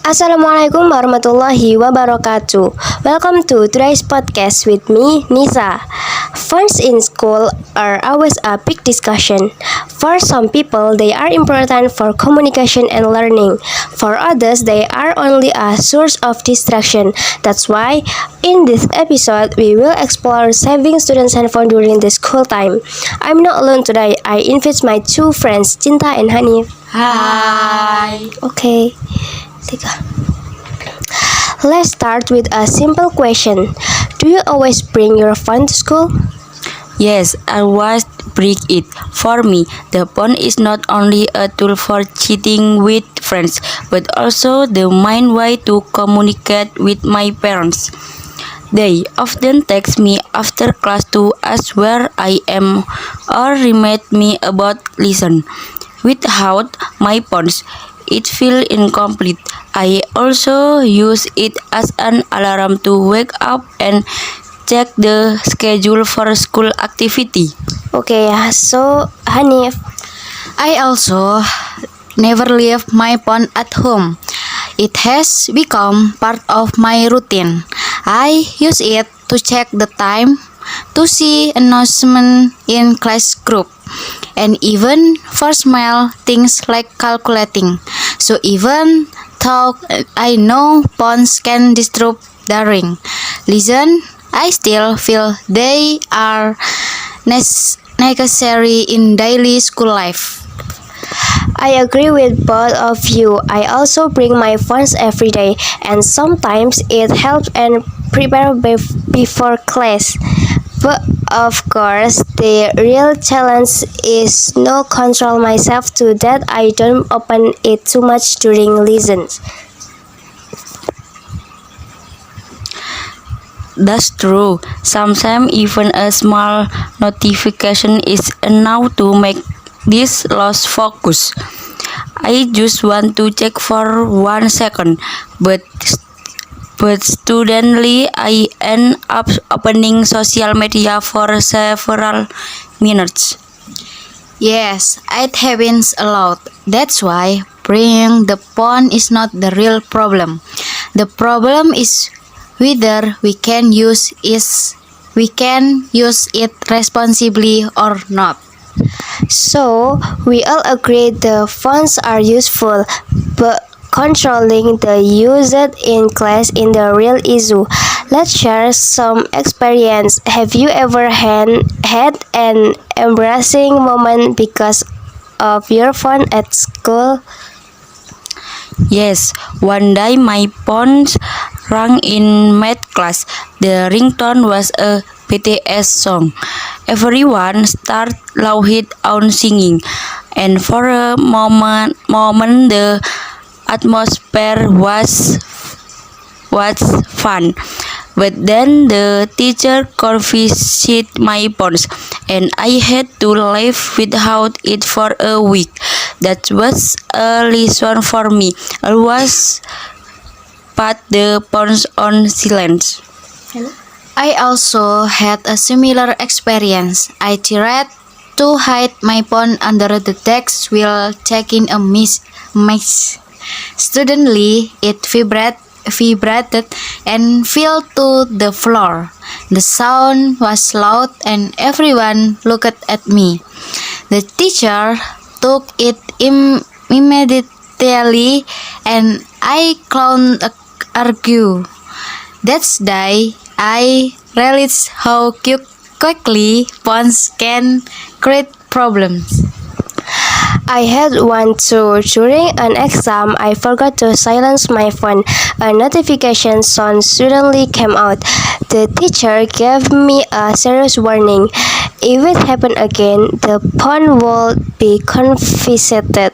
Assalamualaikum warahmatullahi wabarakatuh. Welcome to today's podcast with me, Nisa. Phones in school are always a big discussion. For some people, they are important for communication and learning. For others, they are only a source of distraction. That's why, in this episode, we will explore saving students' handphone during the school time. I'm not alone today. I invite my two friends, Cinta and Hanif. Hi. Okay. Let's start with a simple question. Do you always bring your phone to school? Yes, I always bring it. For me, the phone is not only a tool for chatting with friends, but also the main way to communicate with my parents. They often text me after class to ask where I am or remind me about lesson. Without my phones, it feels incomplete. I also use it as an alarm to wake up and check the schedule for school activity. Okay, so Hanif. I also never leave my phone at home. It has become part of my routine. I use it to check the time, to see announcement in class group, and even for small things like calculating. So even though I know phones can disrupt during lesson, I still feel they are necessary in daily school life. I agree with both of you. I also bring my phones every day, and sometimes it helps and prepare before class. But of course, the real challenge is no control myself to that I don't open it too much during lessons. That's true. Sometimes even a small notification is enough to make this lose focus. I just want to check for 1 second, but suddenly I end up opening social media for several minutes. Yes, it happens a lot. That's why bringing the phone is not the real problem. The problem is whether we can use it responsibly or not. So, we all agree the phones are useful, but controlling the usage in class is the real issue. Let's share some experience. Have you ever had an embarrassing moment because of your phone at school? Yes, one day my phone rang in math class. The ringtone was a BTS song. Everyone started loud on singing, and for a moment the atmosphere was fun. But then the teacher confiscated my phones, and I had to live without it for a week. That was a lesson for me. Always put the phones on silence. I also had a similar experience. I tried to hide my phone under the desk while checking a miss. Suddenly, it vibrated and fell to the floor. The sound was loud and everyone looked at me. The teacher took it immediately and I clowned argue. That day, I realized how quickly phones can create problems. I had one too. During an exam, I forgot to silence my phone. A notification sound suddenly came out. The teacher gave me a serious warning. If it happened again, the phone would be confiscated.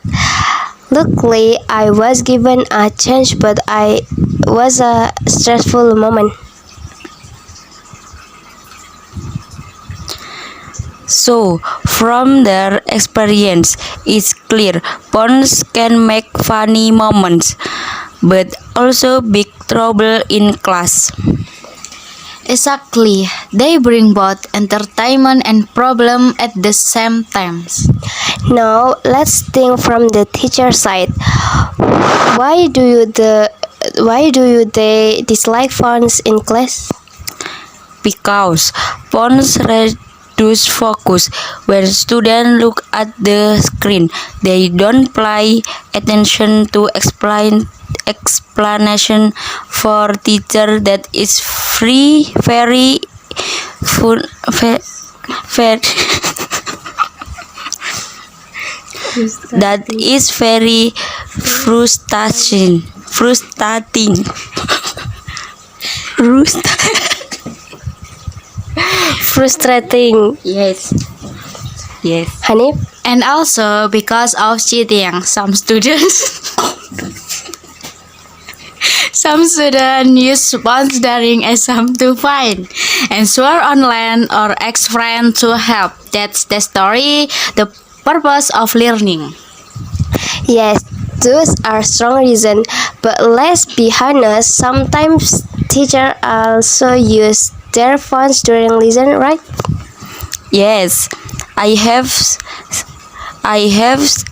Luckily, I was given a chance, but it was a stressful moment. So, from their experience, it's clear phones can make funny moments, but also big trouble in class. Exactly, they bring both entertainment and problem at the same time. Now, let's think from the teacher side. Why do But why do they dislike phones in class? Because phones reduce focus. When students look at the screen, they don't pay attention to explanation for teacher that is very that is very frustrating. Frustrating. Yes. Yes. Hanif? And also because of cheating, some students use phones during exam to find answer online or ask friends to help. That's the story, the purpose of learning. Yes, those are strong reasons. But let's be honest, sometimes teachers also use their phones during lesson, right? Yes. I have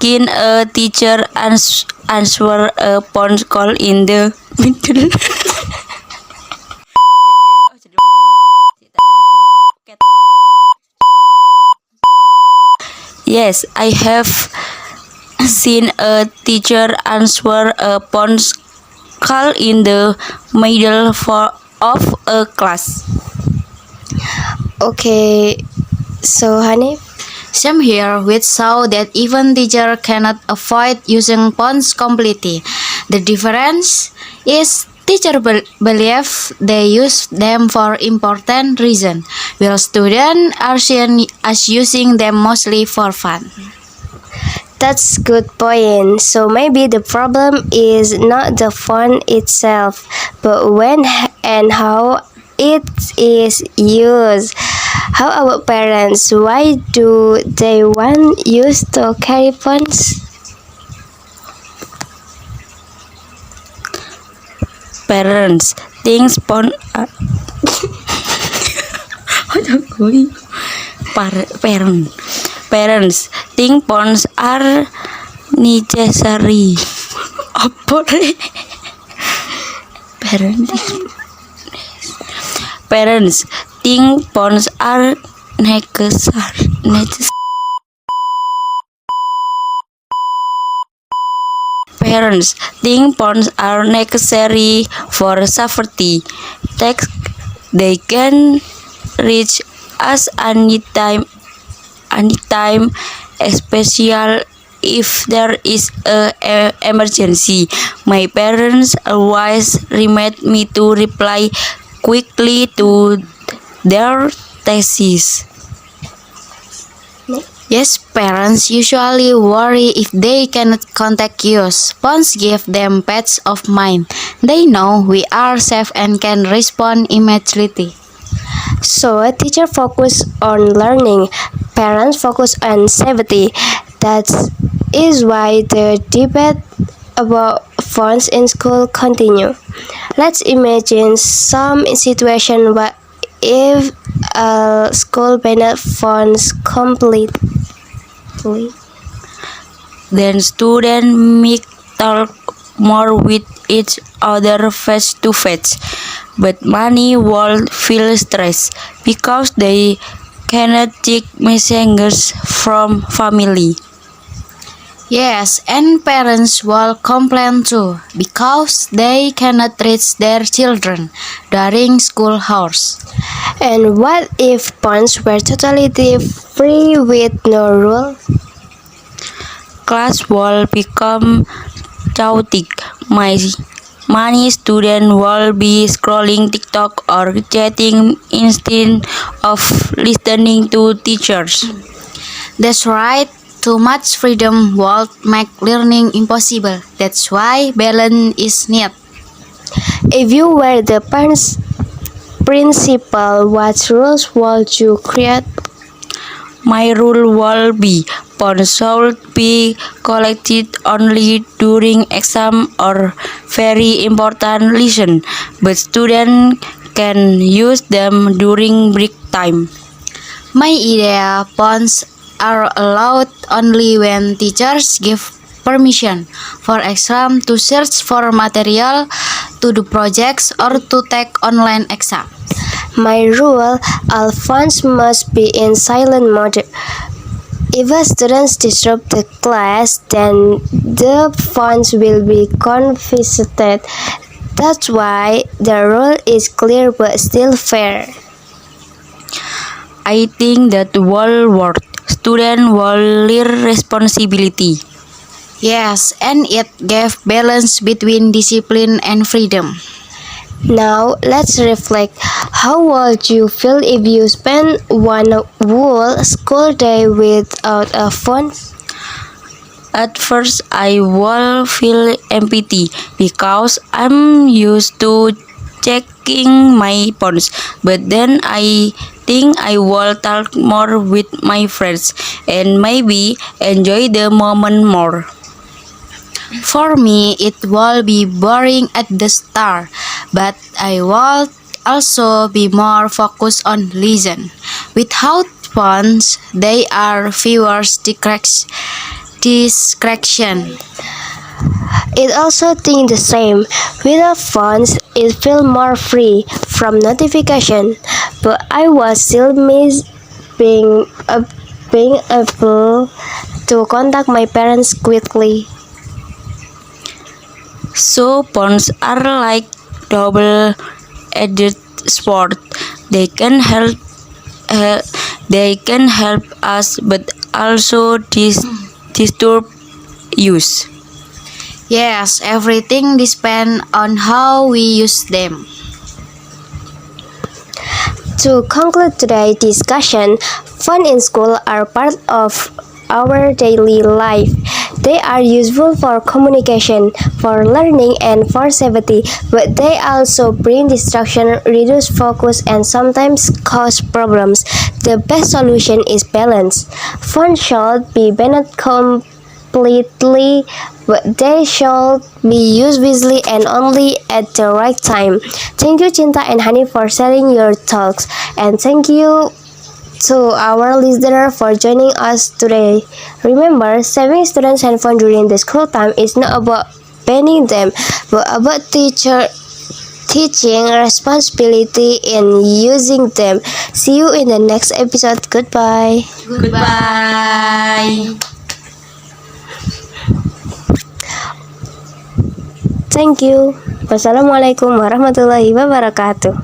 seen a teacher answer a phone call in the middle. Yes, I have seen a teacher answer a phone call in the middle of a class. Okay, so Hanif? Same here, we saw that even teacher cannot avoid using phones completely. The difference is teacher believe they use them for important reason, while students are seen as using them mostly for fun. That's good point. So maybe the problem is not the phone itself, but when and how it is used. How about parents? Why do they want you to carry phones? Parents think phone Parents think phones are necessary. Apa re? Parents think phones are necessary. Parents think phones are necessary for safety. Text they can reach us anytime, especially if there is a emergency. My parents always remind me to reply quickly to their thesis. Yes, parents usually worry if they cannot contact us. Phones give them peace of mind. They know we are safe and can respond immediately. So a teacher focus on learning, parents focus on safety. That is why the debate about phones in school continue. Let's imagine some situation where if a school banned phones completely. Then students may talk more with each other face to face, but many will feel stressed because they cannot check messages from family. Yes, and parents will complain too because they cannot reach their children during school hours. And what if phones were totally free with no rule? Class will become chaotic. Many students will be scrolling TikTok or chatting instead of listening to teachers. That's right. Too much freedom will make learning impossible. That's why balance is needed. If you were the principal, what rules would you create? My rule will be phones should be collected only during exam or very important lesson, but students can use them during break time. My idea, phones are allowed only when teachers give permission. For example, to search for material to do projects, or to take online exam. My rule, all phones must be in silent mode. If a student disrupts the class, then the phones will be confiscated. That's why the rule is clear but still fair. I think that whole world student will learn responsibility. Yes, and it gave balance between discipline and freedom. Now let's reflect. How would you feel if you spent one whole school day without a phone? At first, I will feel empty because I'm used to checking my phones. But then I think I will talk more with my friends and maybe enjoy the moment more. For me, it will be boring at the start, but I will also be more focused on listen. Without phones, they are fewer distraction. It also think the same. Without phones, it feel more free from notification. But I was still miss being able to contact my parents quickly. So phones are like double-edged sword. They can hel- they can help us, but also disturb use. Yes, everything depends on how we use them. To conclude today's discussion, phone in school are part of our daily life. They are useful for communication, for learning, and for safety, but they also bring distraction, reduce focus, and sometimes cause problems. The best solution is balance. Phone should be banned completely, but they should be used wisely and only at the right time. Thank you, Cinta and Hani, for sharing your thoughts, and thank you to our listener for joining us today. Remember, saving students' handphone during the school time is not about banning them, but about teaching responsibility in using them. See you in the next episode. Goodbye. Goodbye. Thank you. Wassalamualaikum warahmatullahi wabarakatuh.